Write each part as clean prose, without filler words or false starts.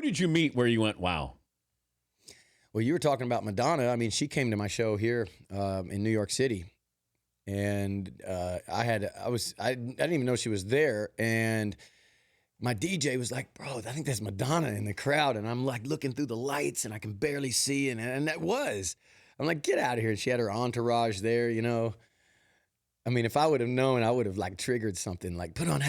did you meet where you went, wow? Well, you were talking about Madonna. I mean, she came to my show here in New York City, and I didn't even know she was there, and my DJ was like, bro, I think that's Madonna in the crowd, and I'm like looking through the lights, and I can barely see, and that was. I'm like, get out of here. And she had her entourage there, you know. I mean, if I would have known, I would have like triggered something like put on,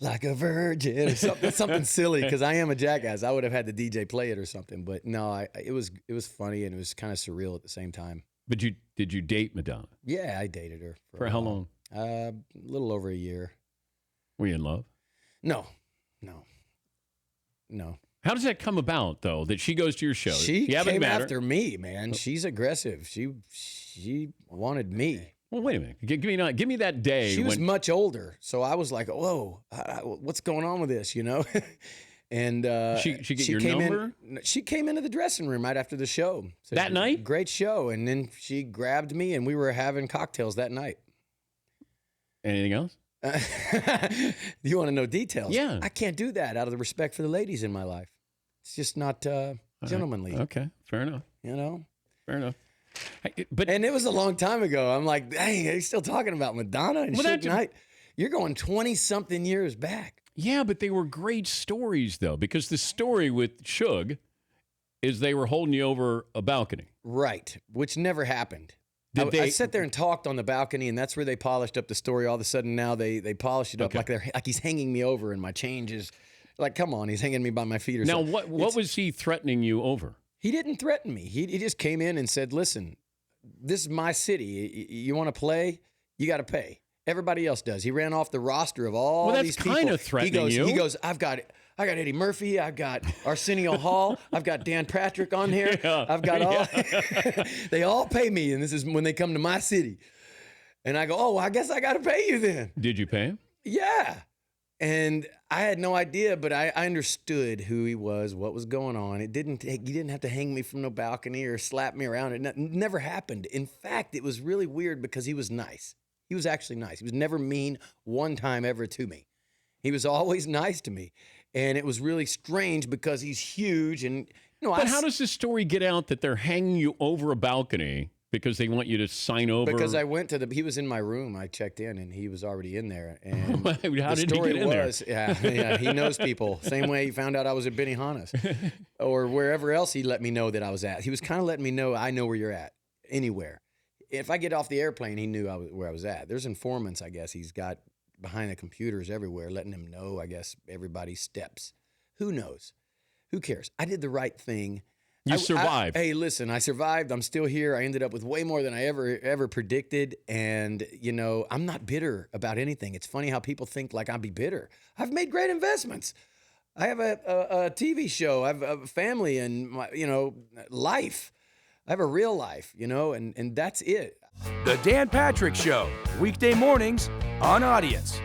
like a virgin or something silly, because I am a jackass. I would have had the DJ play it or something. But no, it was funny, and it was kind of surreal at the same time. But did you date Madonna? Yeah, I dated her. For how long? A little over a year. Were you in love? No. How does that come about, though, that she goes to your show? She came after me, man. She's aggressive. She wanted me. Well, wait a minute. Give me that day. She was much older, so I was like, whoa, what's going on with this, you know? And she get your number? She came into the dressing room right after the show. Said, that night? Great show. And then she grabbed me, and we were having cocktails that night. Anything else? You want to know details? Yeah. I can't do that out of the respect for the ladies in my life. It's just not gentlemanly. Right. Okay, fair enough. You know? Fair enough. And it was a long time ago. I'm like, dang, are you still talking about Madonna and Suge Knight? You're going 20-something years back. Yeah, but they were great stories, though, because the story with Suge is they were holding you over a balcony. Right, which never happened. I sat there and talked on the balcony, and that's where they polished up the story. All of a sudden now they polish it up like he's hanging me over, and my change is like, come on, he's hanging me by my feet or something. Now, what was he threatening you over? He didn't threaten me. He just came in and said, listen, this is my city. You want to play? You got to pay. Everybody else does. He ran off the roster of all these people. Well, that's kind of threatening you. He goes, I got Eddie Murphy. I've got Arsenio Hall. I've got Dan Patrick on here. Yeah, I've got all. They all pay me, and this is when they come to my city. And I go, oh, well, I guess I got to pay you then. Did you pay him? Yeah. And I had no idea, but I understood who he was, what was going on. He didn't have to hang me from no balcony or slap me around. It never happened. In fact, it was really weird because he was nice. He was actually nice. He was never mean one time ever to me. He was always nice to me. And it was really strange because he's huge. And But how does this story get out that they're hanging you over a balcony because they want you to sign over? Because I went he was in my room. I checked in, and he was already in there. And how did he get in there? Yeah, he knows people. Same way he found out I was at Benihana's or wherever else he let me know that I was at. He was kind of letting me know, I know where you're at, anywhere. If I get off the airplane, he knew where I was at. There's informants, I guess, he's got behind the computers everywhere, letting him know, I guess, everybody's steps. Who knows? Who cares? I did the right thing. You survived. Hey, listen, I survived. I'm still here. I ended up with way more than I ever predicted. And, I'm not bitter about anything. It's funny how people think like I'd be bitter. I've made great investments. I have a TV show. I have a family and, life. I have a real life, and that's it. The Dan Patrick Show, weekday mornings on Audience.